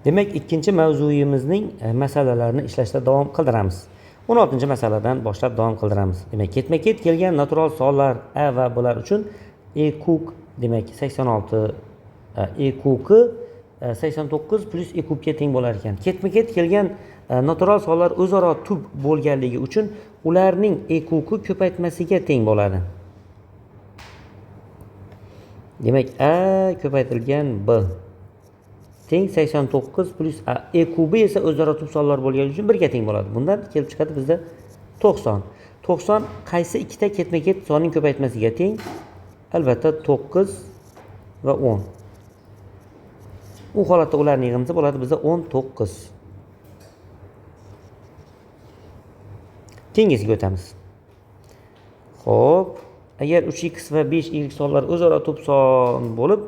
Demak, ikkinchi mavzuyimizning masalalarini ishlashda davom qildiramiz. 16-masaladan boshlab davom qildiramiz. Demak, ketma-ket kelgan natural sonlar a va bular uchun kub demak 86 kubi 89 plus kubga teng bo'lar ekan. Ketma-ket kelgan natural sonlar o'zaro tub bo'lganligi uchun ularning kubi ko'paytmasiga teng bo'ladi. Demak, a ko'paytirilgan b teng 89 plus kubi esa o'zaro tub sonlar bo'lgani uchun 1 ga teng bo'ladi. Bundan kelib chiqadi bizda 90. 90 qaysi ikkita ketma-ket sonning ko'paytmasiga teng? Albatta 9 va 10. U holatda ularning yig'indisi bo'ladi bizda 19. Keyingisiga o'tamiz. Xo'p, agar 3x va 5y sonlar o'zaro tub son bo'lib,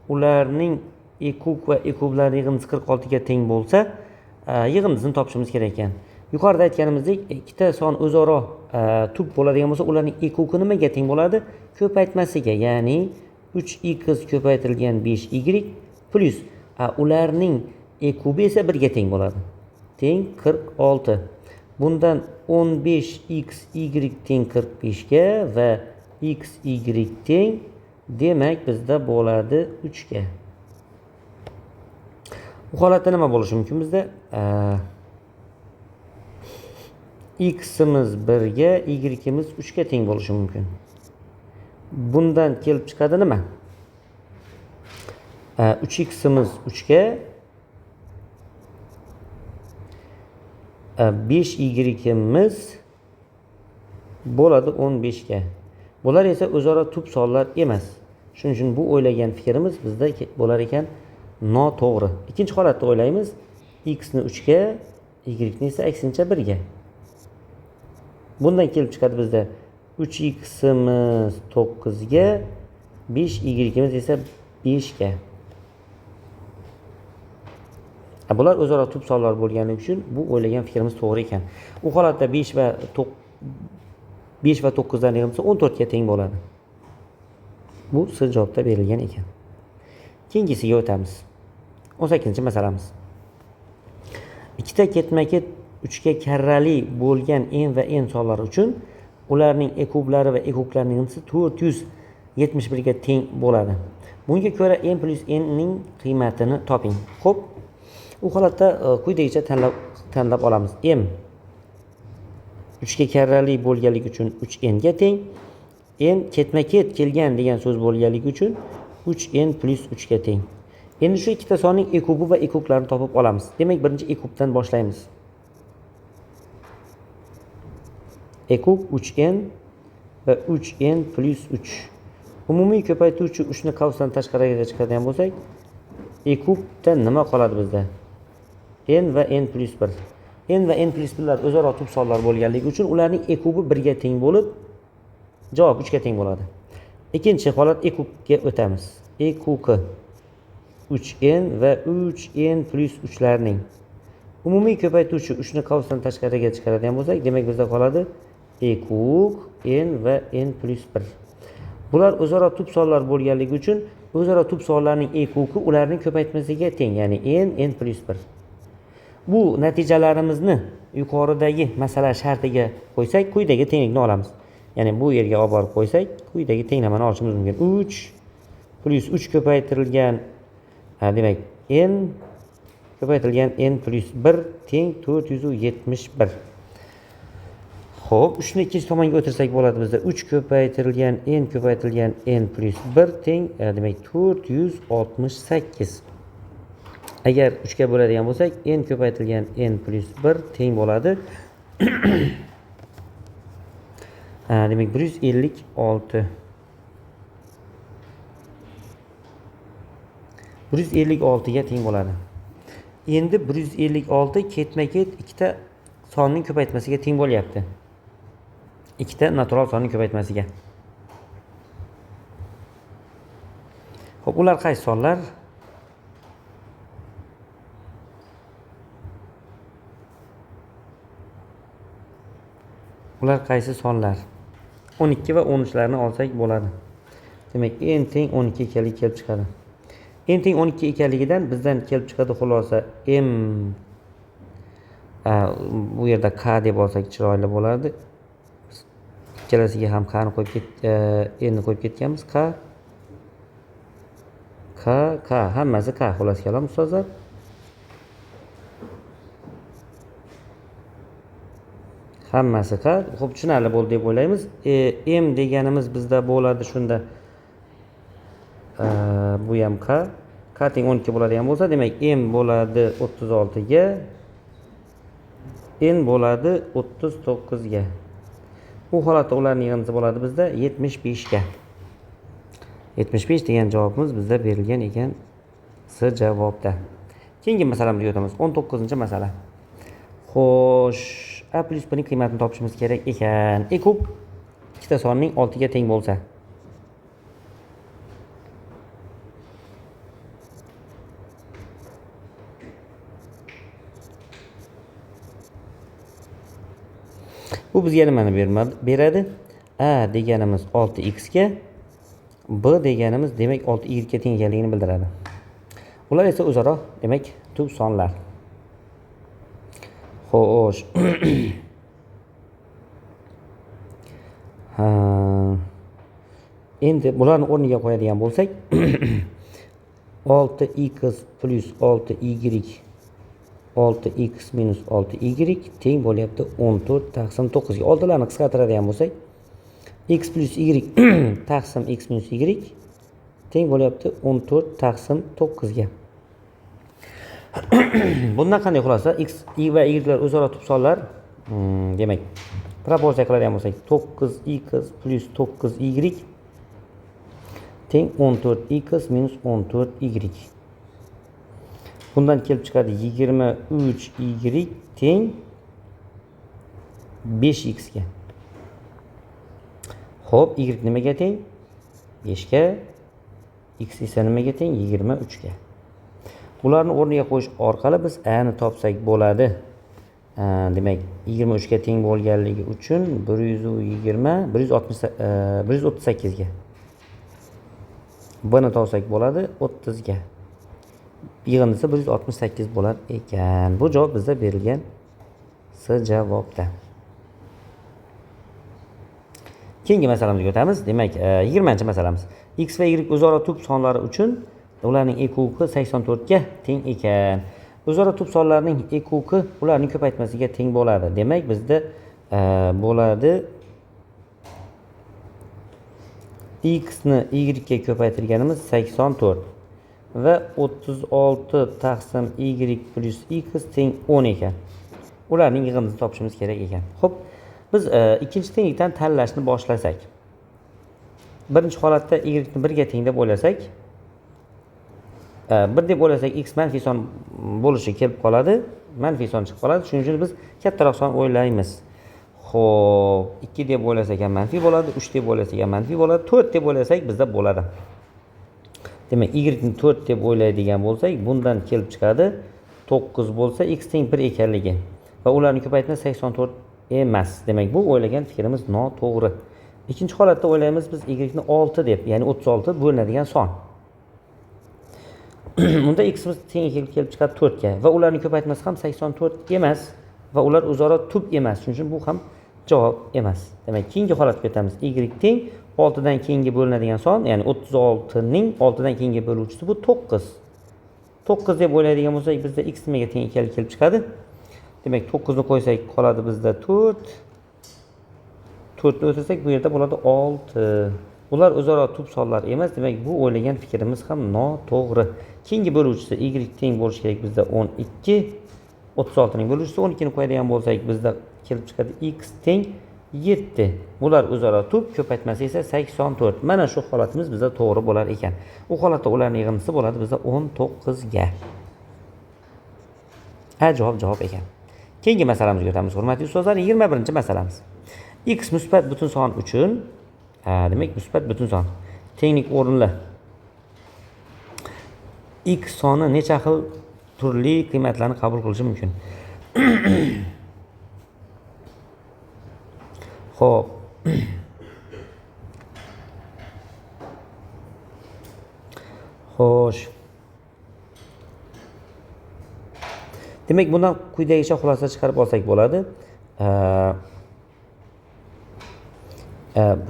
ularning kub va kublarning yig'indisi 46 ga teng bo'lsa, yig'indisini topishimiz kerak ekan. Yuqorida aytganimizdek, ikkita son o'zaro tub bo'ladigan bo'lsa, ularning kubi nimaga teng bo'ladi? Ko'paytmasiga, ya'ni 3x ko'paytirilgan 5y plus ularning kubi esa 1 ga teng bo'ladi. Teng 46. Bundan 15xy teng 45 ga va xy teng, demak bizda bo'ladi 3 ga. Bu holatda nima bo'lishi mumkin bizda? X'imiz 1 ga, y'imiz 3 ga teng bo'lishi mumkin. Bundan kelib chiqadi nima? 3x'imiz 3 ga, 5y'imiz bo'ladi 15 ga. Bular esa o'zaro tub sonlar emas. Shuning uchun bu o'ylagan fikrimiz bizda bo'lar ekan noto'g'ri. Ikkinchi holatda o'ylaymiz. X ni 3 ga, y ni esa aksincha 1 ga. Bundan kelib chiqadi bizda 3x'imiz 9 ga, 5y'imiz esa 5 ga. Bular o'zaro tub sonlar bo'lganligi uchun bu o'ylagan fikrimiz to'g'ri ekan. U holatda 5 va 9 dan yig'indisi 14 ga teng bo'ladi. Bu siz javobda berilgan ekan. Keyingisiga o'tamiz. 18-masalamiz. Ikkita ketma-ket 3 ga karrali bo'lgan n va n sonlar uchun ularning kublari va kublarning yig'indisi 471 ga teng bo'ladi. Bunga ko'ra n plus n ning qiymatini toping. Xo'p, u holatda quyidagicha tanlab olamiz. M 3 ga karrali bo'lganligi uchun 3n ga teng. N ketma-ket kelgan degan so'z bo'lganligi uchun 3n plus 3 ga teng. Endi shu ikkita sonning kubi va kublarini topib olamiz. Demak, birinchi kubdan boshlaymiz. Kub 3n va 3n plus 3. Umumiy ko'paytuvchi 3 ni qavsdan tashqariga chiqaradigan bo'lsak, kubdan nima qoladi bizda? N va n plus 1. N va n plus 1lar o'zaro tub sonlar bo'lganligi uchun ularning kubi 1 ga teng bo'lib, javob 3 ga teng bo'ladi. Ikkinchi holat kubga o'tamiz. Kubi 3n va 3n plus 3larning umumiy ko'paytuvchi 3 ni qavsdan tashqariga chiqaradigan bo'lsak, demak bizda qoladi kub n va n plus 1. Bular o'zaro tub sonlar bo'lganligi uchun o'zaro tub sonlarning kubi ularning ko'paytmasiga teng, ya'ni n plus 1. Bu natijalarimizni yuqoridagi masala shartiga qo'ysak, quyidagi tenglikni olamiz. Ya'ni bu yerga olib borib qo'ysak, quyidagi tenglamani olishimiz mumkin. 3 plus 3 ko'paytirilgan demak n ko'paytirilgan n plus 1 teng 471. Xo'p, 3 ni ikkinchi tomonga o'tirsak bo'ladi bizda. 3 ko'paytirilgan n plus 1 teng demak 468. Agar 3 ga bo'ladigan bo'lsak, n ko'paytirilgan n plus 1 teng bo'ladi. Demak 156. 156 ga teng bo'ladi. Endi 156 ketma-ket ikkita sonning ko'paytmasiga teng bo'lyapti. Ikkita natural sonning ko'paytmasiga. Xo'p, ular qaysi sonlar? Ular qaysi sonlar? 12 va 13 larni olsak bo'ladi. Demak, n teng 12 kelib chiqadi. n teng 12 ekanligidan bizdan kelib chiqadi xulosa m bu yerda k deb olsak chiroyli bo'lardi. Ikkalasiga ham k ni qo'yib n ni qo'yib ketganmiz. K hammasi k xullas kalom ustozlar. Hammasi k. Xo'p, tushunarli bo'ldi deb o'ylaymiz. M deganimiz bizda bo'ladi shunda bu ham k teng 12 bo'ladigan bo'lsa, demak m bo'ladi 36 ga, n bo'ladi 39 ga. Bu holatda ularning yig'indisi bo'ladi bizda 75 ga. 75 degan javobimiz bizda berilgan ekan C javobda. Keyingi masalamizga o'tamiz. 19-masala. Xo'sh, a plus b ning qiymatini topishimiz kerak ekan. E kub ikkita sonning 6 ga teng bo'lsa. Bu bizga nimani beradi? A deganimiz 6x ga, b deganimiz demak 6y ga teng ekanligini bildiradi. Ular esa o'zaro demak tub sonlar. Xo'sh. Endi bularni o'rniga qo'yadigan bo'lsak, 6x plus 6y 6x minus 6y teng bo'lyapti 14 taqsim 9 ga. Oldilarni qisqartiradigan bo'lsak, x plus y taqsim x minus y teng bo'lyapti 14 taqsim 9 ga. Bundan qanday xulosa? X va y lar o'zaro tub sonlar. Demak, proporsiya qiladigan bo'lsak, 9x plus 9y teng 14x minus 14y. Bundan kelib chiqadi 23y teng 5x ga. Xo'p, y nimaga teng? 5 ga. X esa nimaga teng? 23 ga. Bularni o'rniga qo'yish orqali biz a ni topsak bo'ladi. Demak, 23 ga teng bo'lganligi uchun 138 ga. B ni topsak bo'ladi 30 ga. Yig'indisi 168 bo'lar ekan. Bu javob bizda berilgan C javobda. Keyingi masalamizga o'tamiz. Demak, 20-masalamiz. X va y o'zaro tub sonlari uchun ularning e kubi 84 ga teng ekan. O'zaro tub sonlarning e kubi ularning ko'paytmasiga teng bo'ladi. Demak, bizda bo'ladi x ni y ga ko'paytirganimiz 84 va 36 taqsim y plus x teng 10 ekan. Ularning yig'indisini topishimiz kerak ekan. Xo'p, biz ikkinchi tenglikdan tanlashni boshlasak, birinchi holatda y ni 1 ga teng deb o'ylasak, 1 deb o'ylasak x manfiy son bo'lishi kelib qoladi, manfiy son chiqib qoladi. Shuning uchun biz kattaroq son o'ylaymiz. Xo'p, 2 deb o'ylasak ham manfiy bo'ladi, 3 deb o'ylasak ham manfiy bo'ladi, 4 deb o'ylasak bizda bo'ladi. Demak, y ni 4 deb o'ylaydigan bo'lsak, bundan kelib chiqadi 9 bo'lsa x teng 1 ekanligi va ularning ko'paytmasi 84 emas. Demak, bu o'ylagan fikrimiz noto'g'ri. Ikkinchi holatda o'ylaymiz biz y ni 6 deb, ya'ni 36 bo'linadigan son. Unda x miz teng kelib chiqadi 4 ga va ularning ko'paytmasi ham 84 emas va ular o'zaro tub emas. Shuning uchun bu ham javob emas. Demak, keyingi holatga o'tamiz. Y teng 6 dan keyingi bo'linadigan son, ya'ni 36 ning 6 dan keyingi bo'luvchisi bu 9. 9 deb o'ylaydigan bo'lsak, bizda x nimaga teng ekanligi kelib chiqadi. Demak, 9 ni qo'ysak qoladi bizda 4. 4 ni o'tsasak bu yerda bo'ladi 6. Ular o'zaro tub sonlar emas. Demak, bu o'ylagan fikrimiz ham noto'g'ri. Keyingi bo'luvchisi y teng bo'lishi kerak bizda 12. 36 ning bo'luvchisi 12 ni qo'yadigan bo'lsak bizda kelib chiqadi x teng 7. Bular o'zaro tub, ko'paytmasi esa 84. Mana shu holatimiz bizda to'g'ri bo'lar ekan. U holatda ularning yig'indisi bo'ladi bizda 19 ga. Javob ekan. Keyingi masalamizga o'tamiz. Hurmatli ustozlar, 21-masalamiz. X musbat butun son uchun, demak musbat butun son. Tenglik o'rinli. X soni necha xil turli qiymatlarni qabul qilishi mumkin? Xo'p. Xo'sh. Demak, bundan quyidagicha xulosa chiqarib olsak bo'ladi.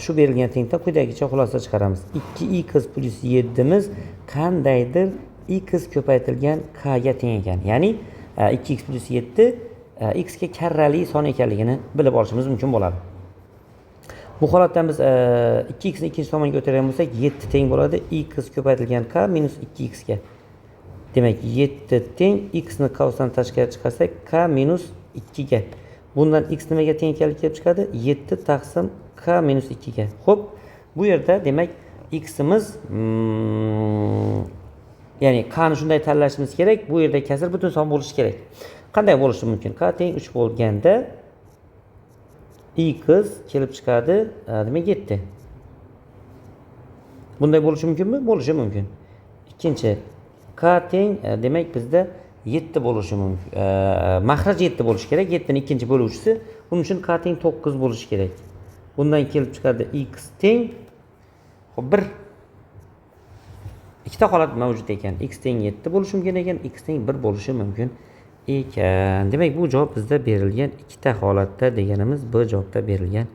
Shu berilgan tenglikdan quyidagicha xulosa chiqaramiz. 2x plus 7 miz qandaydir x ko'paytirilgan k ga teng ekan. Ya'ni 2x plus 7 x ga karrali son ekanligini bilib olishimiz mumkin bo'ladi. Bu holatda biz 2x ni ikkinchi tomonga o'tirgan bo'lsak, 7 teng bo'ladi x ko'paytirilgan k minus 2x ga. Demak, 7 teng x ni qavsdan tashqari chiqarsak, k minus 2 ga. Bundan x nimaga teng ekanligi kelib chiqadi? 7 taqsim k minus 2 ga. Xo'p, bu yerda demak x'imiz ya'ni k ni shunday tanlashimiz kerak. Bu yerda kasr butun son bo'lishi kerak. Qanday bo'lishi mumkin? K teng 3 bo'lganda x kelib chiqadi, demak 7. Bunday bo'lishi mumkinmi? Bo'lishi mumkin. Ikkinchi, k teng demak bizda 7 bo'lishi mumkin. Mahraj 7 bo'lishi kerak. 7 ning ikkinchi bo'luvchisi. Buning uchun k teng 9 bo'lishi kerak. Bundan kelib chiqadi x teng 1. Ikkita holat mavjud ekan. X teng 7 bo'lishi mumkin ekan, x teng 1 bo'lishi mumkin ekan. Demak, bu javob bizda berilgan ikkita holatda deganimiz bu javobda berilgan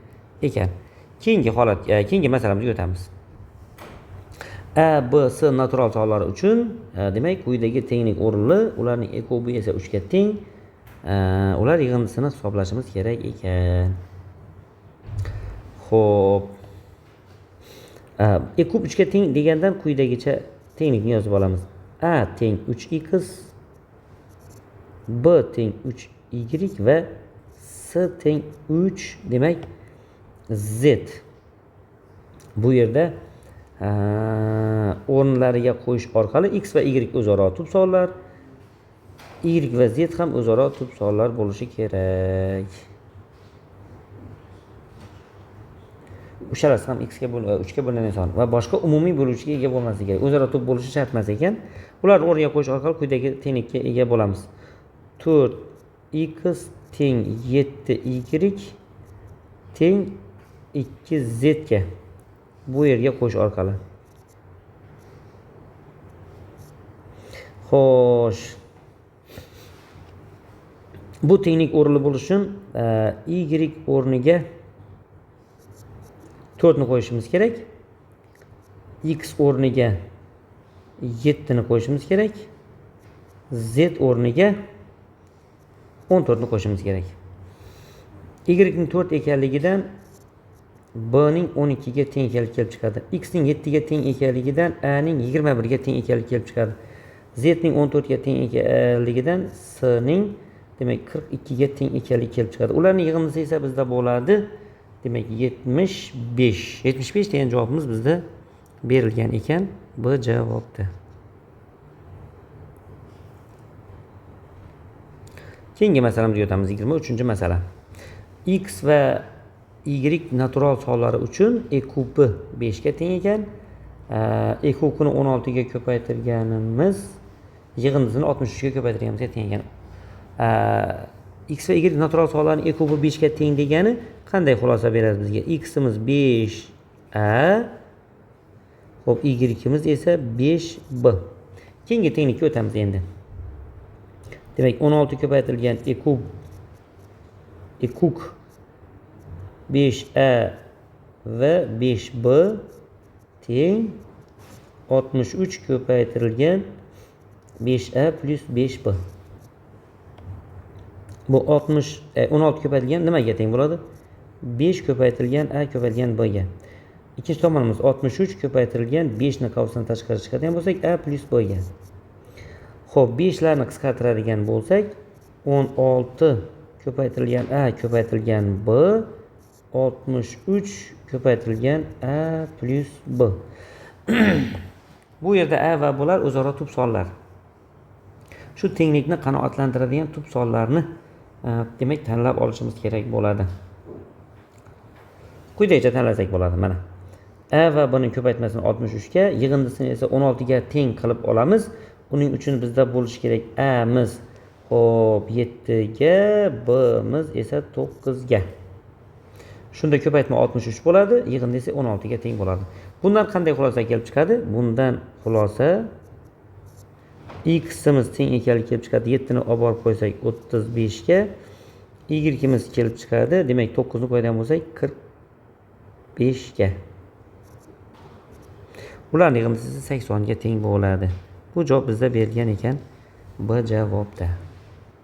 ekan. Keyingi masalamizga o'tamiz. A, B, C natural sonlari uchun demak quyidagi tenglik o'rinli, ularning ekobi esa 3 ga teng. Ular yig'indisini hisoblashimiz kerak ekan. Xo'p. E kub 3 ga teng degandan quyidagicha tenglikni yozib olamiz. A teng 3x, B teng 3y va C teng 3 demak z. Bu yerda o'rnlariga qo'yish orqali x va y o'zaro tub sonlar, y va z ham o'zaro tub sonlar bo'lishi kerak. Uchalasi ham x ga 3 ga bo'lingan son va boshqa umumiy bo'luvchiga ega bo'lmasligi kerak. O'zaro tub bo'lishi shart emas ekan. Ularni o'rniga qo'yish orqali quyidagi tenglikka ega bo'lamiz. 4x teng 7y teng 2z ga bu yerga qo'yish orqali. Xo'sh. Bu tenglik o'rinli bo'lish uchun y o'rniga 4 ni qo'yishimiz kerak. X o'rniga 7 ni qo'yishimiz kerak. Z o'rniga 14 ni qo'yishimiz kerak. Y ning 4 ekanligidan B ning 12 ga teng ekanligi kelib chiqadi. X ning 7 ga teng ekanligidan A ning 21 ga teng ekanligi kelib chiqadi. Z ning 14 ga teng ekanligidan C ning demak 42 ga teng ekanligi kelib chiqadi. Ularning yig'indisi esa bizda bo'ladi. Demak 75. 75 degan javobimiz bizda berilgan ekan bu javobda. Keyingi masalamizga o'tamiz. 23-masala. X va y natural sonlari uchun e kubi 5 ga teng ekan. E kubini 16 ga ko'paytirganimiz yig'indisini 63 ga ko'paytirganimizga teng ekan. X va y natural sonlarning e kubi 5 ga teng degani qanday xulosa beradi bizga? X'imiz 5a, xo'p, y'imiz esa 5b. Keyingi tenglikka o'tamiz endi. Demak 16 ko'paytirilgan e kuk 5a va 5b teng 63 ko'paytirilgan 5a plus 5b. Bu 16 ko'paytirilgan nimaga teng bo'ladi? 5 ko'paytirilgan a ko'paytirilgan b ga. Ikkinchi tomonimiz 63 ko'paytirilgan 5 ni qavsdan tashqari chiqadigan bo'lsak a plus b ga. Xo'p, 5 larni qisqartiradigan bo'lsak 16 ko'paytirilgan a ko'paytirilgan b 63 ko'paytirilgan a plus b. Bu yerda a va b'lar o'zaro tub sonlar. Shu tenglikni qanoatlantiradigan tub sonlarni demak tanlab olishimiz kerak bo'ladi. Quyidagicha tanlasak bo'ladi. Mana a va b ning ko'paytmasini 63 ga, yig'indisini esa 16 ga teng qilib olamiz. Uning uchun bizda bo'lishi kerak a miz xo'p 7 ga, b miz esa 9 ga. Shunda ko'paytma 63 bo'ladi, yig'indi esa 16 ga teng bo'ladi. Bundan qanday xulosa kelib chiqadi? Bundan xulosa x'imiz teng ekanligi kelib chiqadi. 7 ni olib borib qo'ysak 35 ga y'imiz kelib chiqadi. Demak 9 ni qo'yadigan bo'lsak 45 ga. Ularning yig'indisi 80 ga teng bo'ladi. Bu javob bizda berilgan ekan. B javobda.